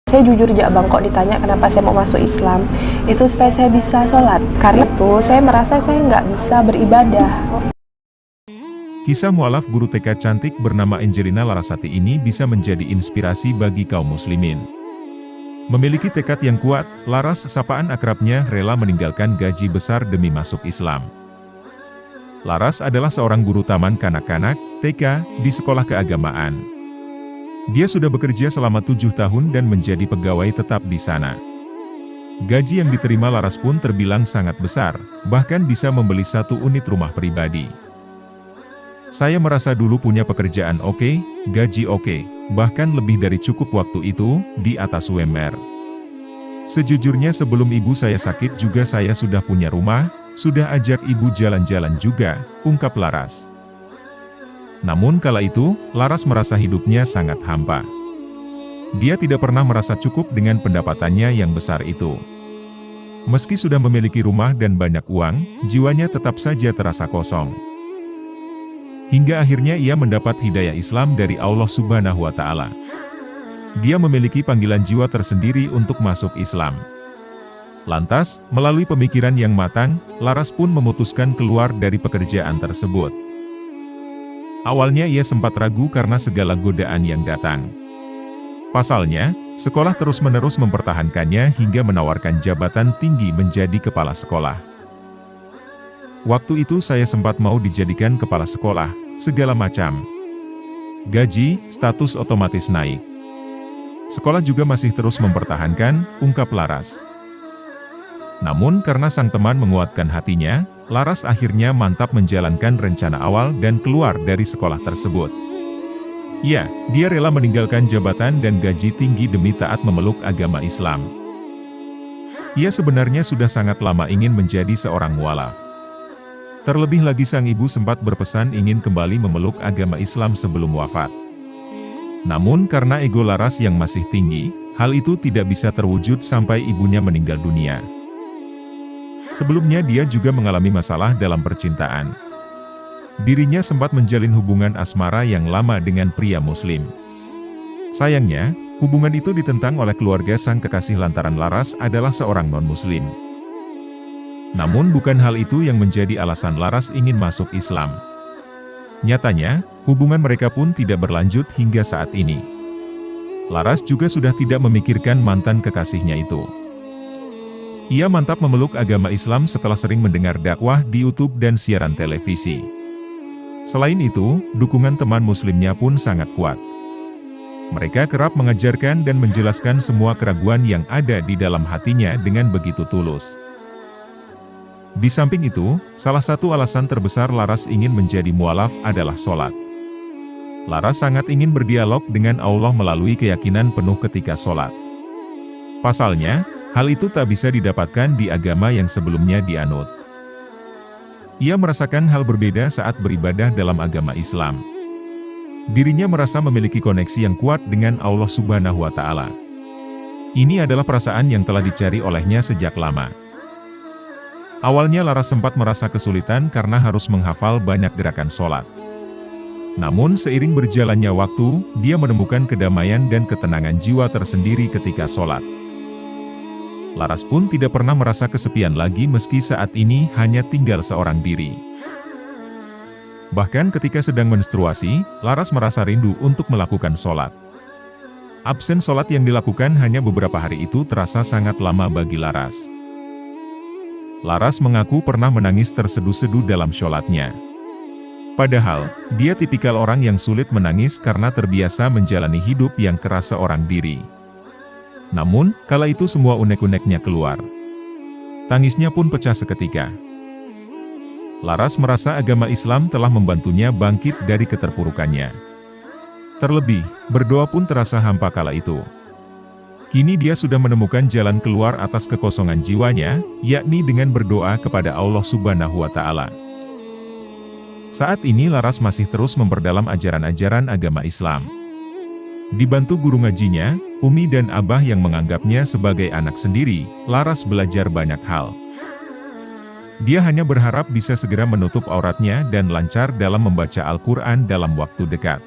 Saya jujur aja Bang, kok ditanya kenapa saya mau masuk Islam, itu supaya saya bisa sholat. Karena itu saya merasa saya nggak bisa beribadah. Kisah mualaf guru TK cantik bernama Angelina Larasati ini bisa menjadi inspirasi bagi kaum muslimin. Memiliki tekad yang kuat, Laras, sapaan akrabnya, rela meninggalkan gaji besar demi masuk Islam. Laras adalah seorang guru taman kanak-kanak, TK, di sekolah keagamaan. Dia sudah bekerja selama 7 tahun dan menjadi pegawai tetap di sana. Gaji yang diterima Laras pun terbilang sangat besar, bahkan bisa membeli 1 unit rumah pribadi. Saya merasa dulu punya pekerjaan oke, gaji oke, bahkan lebih dari cukup waktu itu, di atas UMR. Sejujurnya sebelum ibu saya sakit juga saya sudah punya rumah, sudah ajak ibu jalan-jalan juga, ungkap Laras. Namun kala itu, Laras merasa hidupnya sangat hampa. Dia tidak pernah merasa cukup dengan pendapatannya yang besar itu. Meski sudah memiliki rumah dan banyak uang, jiwanya tetap saja terasa kosong. Hingga akhirnya ia mendapat hidayah Islam dari Allah Subhanahu wa Ta'ala. Dia memiliki panggilan jiwa tersendiri untuk masuk Islam. Lantas, melalui pemikiran yang matang, Laras pun memutuskan keluar dari pekerjaan tersebut. Awalnya ia sempat ragu karena segala godaan yang datang. Pasalnya, sekolah terus-menerus mempertahankannya hingga menawarkan jabatan tinggi menjadi kepala sekolah. Waktu itu saya sempat mau dijadikan kepala sekolah, segala macam. Gaji, status otomatis naik. Sekolah juga masih terus mempertahankan, ungkap Laras. Namun karena sang teman menguatkan hatinya, Laras akhirnya mantap menjalankan rencana awal dan keluar dari sekolah tersebut. Ya, dia rela meninggalkan jabatan dan gaji tinggi demi taat memeluk agama Islam. Ia sebenarnya sudah sangat lama ingin menjadi seorang mualaf. Terlebih lagi sang ibu sempat berpesan ingin kembali memeluk agama Islam sebelum wafat. Namun karena ego Laras yang masih tinggi, hal itu tidak bisa terwujud sampai ibunya meninggal dunia. Sebelumnya dia juga mengalami masalah dalam percintaan. Dirinya sempat menjalin hubungan asmara yang lama dengan pria muslim. Sayangnya, hubungan itu ditentang oleh keluarga sang kekasih lantaran Laras adalah seorang non-muslim. Namun bukan hal itu yang menjadi alasan Laras ingin masuk Islam. Nyatanya, hubungan mereka pun tidak berlanjut hingga saat ini. Laras juga sudah tidak memikirkan mantan kekasihnya itu. Ia mantap memeluk agama Islam setelah sering mendengar dakwah di YouTube dan siaran televisi. Selain itu, dukungan teman muslimnya pun sangat kuat. Mereka kerap mengajarkan dan menjelaskan semua keraguan yang ada di dalam hatinya dengan begitu tulus. Di samping itu, salah satu alasan terbesar Laras ingin menjadi mualaf adalah sholat. Laras sangat ingin berdialog dengan Allah melalui keyakinan penuh ketika sholat. Pasalnya, hal itu tak bisa didapatkan di agama yang sebelumnya dianut. Ia merasakan hal berbeda saat beribadah dalam agama Islam. Dirinya merasa memiliki koneksi yang kuat dengan Allah Subhanahu wa Ta'ala. Ini adalah perasaan yang telah dicari olehnya sejak lama. Awalnya Laras sempat merasa kesulitan karena harus menghafal banyak gerakan sholat. Namun seiring berjalannya waktu, dia menemukan kedamaian dan ketenangan jiwa tersendiri ketika sholat. Laras pun tidak pernah merasa kesepian lagi meski saat ini hanya tinggal seorang diri. Bahkan ketika sedang menstruasi, Laras merasa rindu untuk melakukan sholat. Absen sholat yang dilakukan hanya beberapa hari itu terasa sangat lama bagi Laras. Laras mengaku pernah menangis terseduh-seduh dalam sholatnya. Padahal, dia tipikal orang yang sulit menangis karena terbiasa menjalani hidup yang keras seorang diri. Namun, kala itu semua unek-uneknya keluar. Tangisnya pun pecah seketika. Laras merasa agama Islam telah membantunya bangkit dari keterpurukannya. Terlebih, berdoa pun terasa hampa kala itu. Kini dia sudah menemukan jalan keluar atas kekosongan jiwanya, yakni dengan berdoa kepada Allah Subhanahu wa Ta'ala. Saat ini Laras masih terus memperdalam ajaran-ajaran agama Islam. Dibantu guru ngajinya, Umi dan Abah yang menganggapnya sebagai anak sendiri, Laras belajar banyak hal. Dia hanya berharap bisa segera menutup auratnya dan lancar dalam membaca Al-Quran dalam waktu dekat.